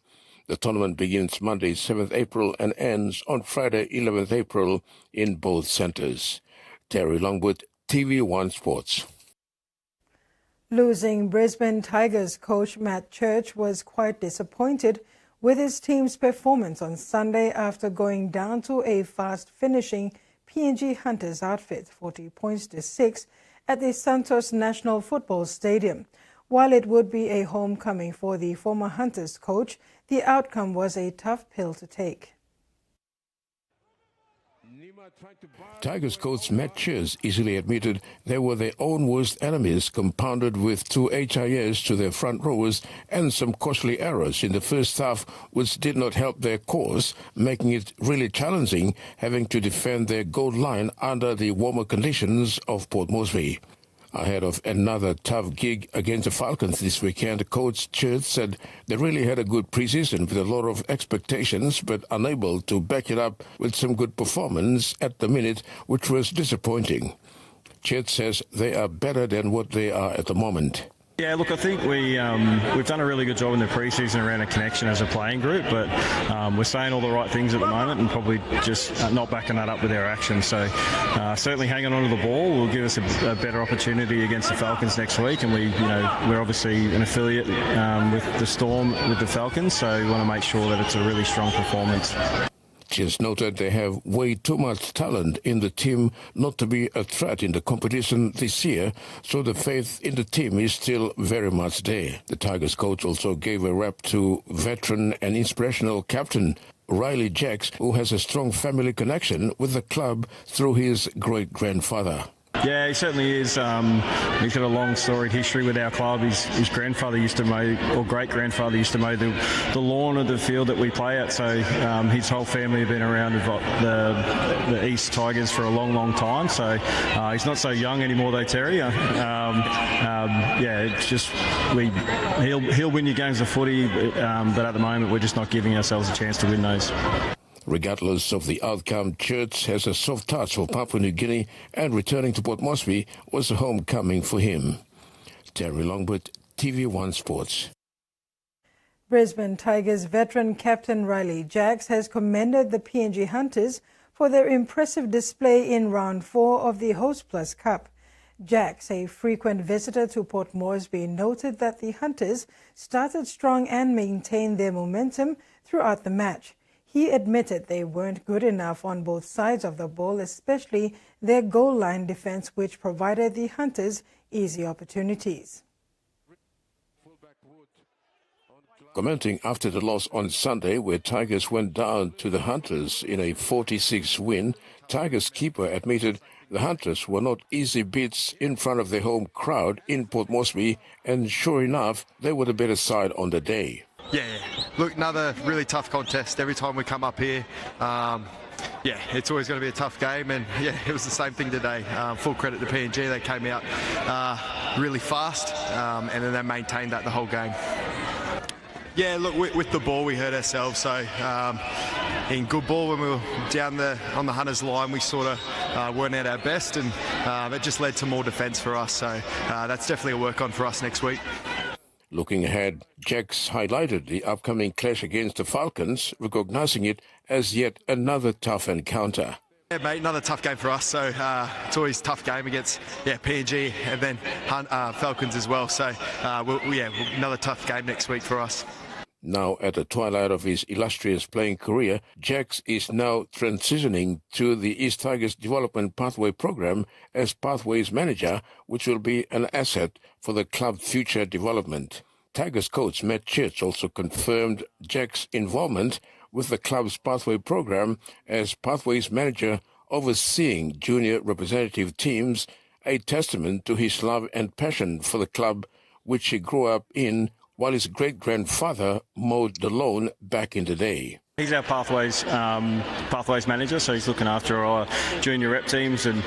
The tournament begins Monday 7th April and ends on Friday 11th April in both centres. Terry Longwood, TV1 Sports. Losing Brisbane Tigers coach Matt Church was quite disappointed with his team's performance on Sunday after going down to a fast-finishing PNG Hunters outfit, 40 points to 6, at the Santos National Football Stadium. While it would be a homecoming for the former Hunters coach, the outcome was a tough pill to take. Tigers coach Matt Church easily admitted they were their own worst enemies, compounded with 2 HIAs to their front rowers and some costly errors in the first half, which did not help their cause, making it really challenging having to defend their goal line under the warmer conditions of Port Moresby. Ahead of another tough gig against the Falcons this weekend, Coach Church said they really had a good preseason with a lot of expectations, but unable to back it up with some good performance at the minute, which was disappointing. Church says they are better than what they are at the moment. Yeah, look, I think we've done a really good job in the pre-season around a connection as a playing group, but we're saying all the right things at the moment and probably just not backing that up with our actions. So certainly hanging on to the ball will give us a better opportunity against the Falcons next week, and we're obviously an affiliate with the Storm with the Falcons, so we want to make sure that it's a really strong performance. Just noted they have way too much talent in the team not to be a threat in the competition this year, so the faith in the team is still very much there. The Tigers coach also gave a rap to veteran and inspirational captain Riley Jacks, who has a strong family connection with the club through his great-grandfather. Yeah, he certainly is. He's got a long storied history with our club. His grandfather used to mow, or great-grandfather used to mow the lawn of the field that we play at. So his whole family have been around with the East Tigers for a long, long time. So he's not so young anymore, though, Terry. It's just he'll win your games of footy, but at the moment we're just not giving ourselves a chance to win those. Regardless of the outcome, Church has a soft touch for Papua New Guinea, and returning to Port Moresby was a homecoming for him. Terry Longwood, TV1 Sports. Brisbane Tigers veteran captain Riley Jacks has commended the PNG Hunters for their impressive display in Round 4 of the Host Plus Cup. Jacks, a frequent visitor to Port Moresby, noted that the Hunters started strong and maintained their momentum throughout the match. He admitted they weren't good enough on both sides of the ball, especially their goal line defense, which provided the Hunters easy opportunities. Commenting after the loss on Sunday, where Tigers went down to the Hunters in a 46 win, Tigers keeper admitted the Hunters were not easy beats in front of their home crowd in Port Moresby, and sure enough, they were the better side on the day. Yeah, look, another really tough contest every time we come up here. It's always going to be a tough game, and it was the same thing today. Full credit to PNG, they came out really fast, and then they maintained that the whole game. Yeah, look, with the ball we hurt ourselves, so in good ball when we were down on the Hunters line we sort of weren't at our best, and it just led to more defence for us, so that's definitely a work on for us next week. Looking ahead, Jacks highlighted the upcoming clash against the Falcons, recognising it as yet another tough encounter. Yeah, mate, another tough game for us. So it's always a tough game against PNG and then Falcons as well. So another tough game next week for us. Now at the twilight of his illustrious playing career, Jacks is now transitioning to the East Tigers Development Pathway Program as Pathways Manager, which will be an asset for the club's future development. Tigers coach Matt Church also confirmed Jacks' involvement with the club's Pathway Program as Pathways Manager, overseeing junior representative teams, a testament to his love and passion for the club, which he grew up in while his great-grandfather mowed the lawn back in the day. He's our Pathways manager, so he's looking after our junior rep teams, and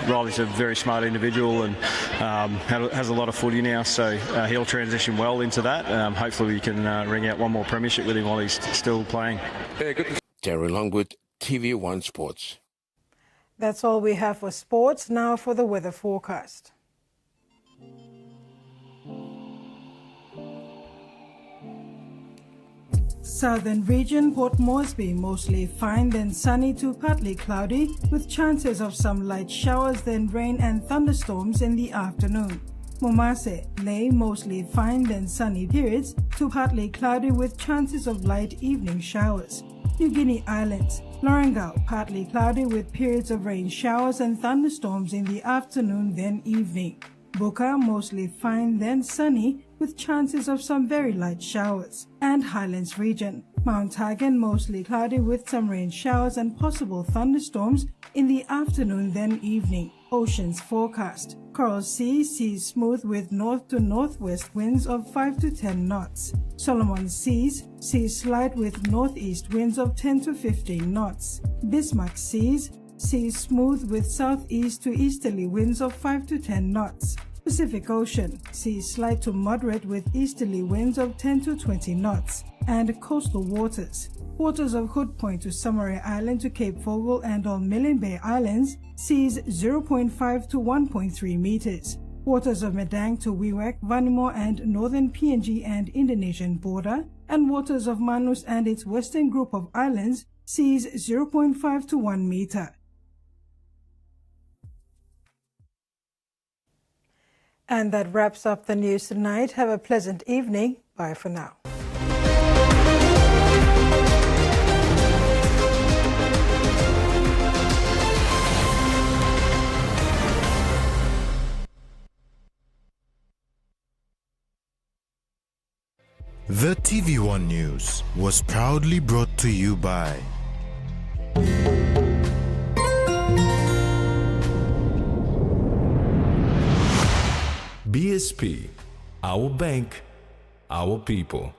Riley's a very smart individual and has a lot of footy now, so he'll transition well into that. Hopefully we can ring out one more premiership with him while he's still playing. Yeah, good. Terry Longwood, TV1 Sports. That's all we have for sports. Now for the weather forecast. Southern region, Port Moresby, mostly fine then sunny to partly cloudy, with chances of some light showers then rain and thunderstorms in the afternoon. Momase, Lae, mostly fine then sunny periods to partly cloudy with chances of light evening showers. New Guinea Islands, Lorengau, partly cloudy with periods of rain showers and thunderstorms in the afternoon then evening. Buka, mostly fine then sunny with chances of some very light showers. And Highlands region, Mount Hagen, mostly cloudy with some rain showers and possible thunderstorms in the afternoon then evening. Oceans forecast. Coral Sea, seas smooth with north to northwest winds of 5 to 10 knots. Solomon Seas, seas slight with northeast winds of 10 to 15 knots. Bismarck Seas, seas smooth with southeast to easterly winds of 5 to 10 knots. Pacific Ocean, seas slight to moderate with easterly winds of 10 to 20 knots. And coastal waters. Waters of Hood Point to Summeray Island to Cape Fogle and on Milne Bay Islands, seas 0.5 to 1.3 meters. Waters of Medang to Wewak, Vanuatu and northern PNG and Indonesian border, and waters of Manus and its western group of islands, seas 0.5 to 1 meter. And that wraps up the news tonight. Have a pleasant evening. Bye for now. The TV1 News was proudly brought to you by BSP, our bank, our people.